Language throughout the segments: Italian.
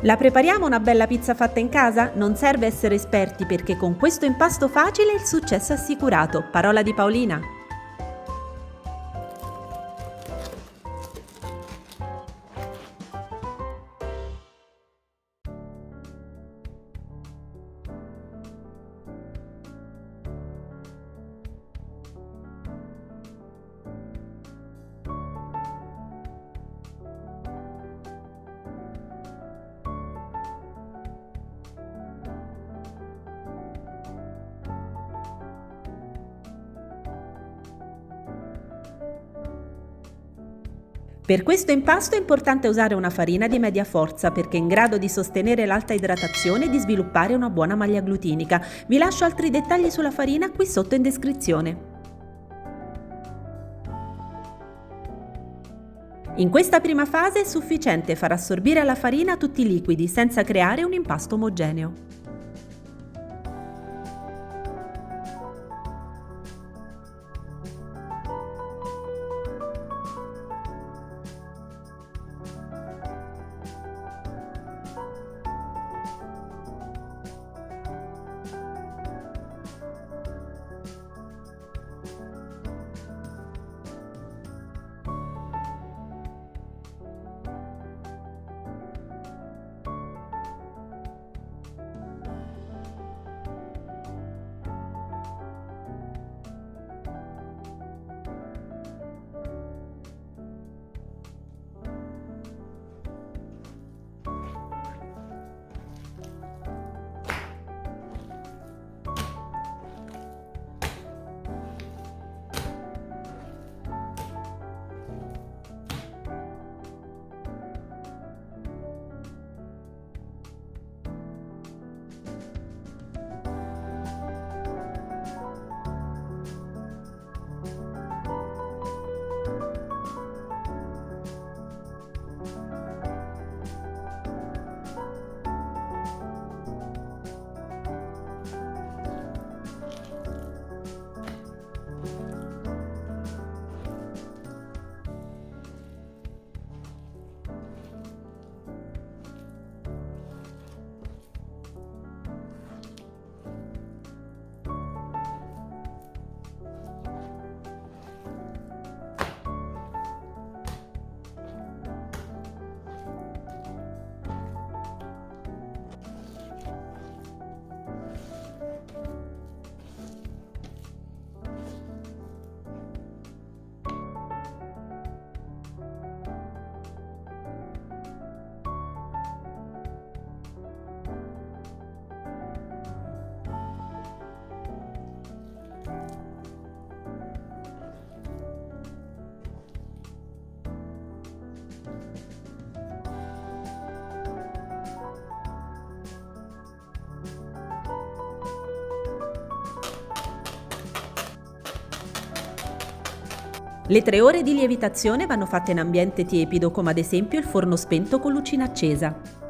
La prepariamo una bella pizza fatta in casa? Non serve essere esperti perché con questo impasto facile il successo è assicurato. Parola di Paolina. Per questo impasto è importante usare una farina di media forza perché è in grado di sostenere l'alta idratazione e di sviluppare una buona maglia glutinica. Vi lascio altri dettagli sulla farina qui sotto in descrizione. In questa prima fase è sufficiente far assorbire alla farina tutti i liquidi senza creare un impasto omogeneo. Le 3 ore di lievitazione vanno fatte in ambiente tiepido, come ad esempio il forno spento con lucina accesa.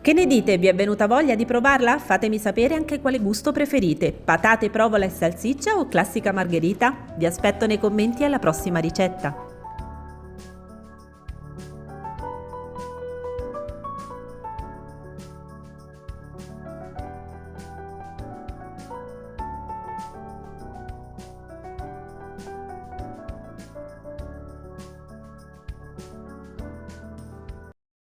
Che ne dite? Vi è venuta voglia di provarla? Fatemi sapere anche quale gusto preferite, patate, provola e salsiccia o classica margherita? Vi aspetto nei commenti alla prossima ricetta.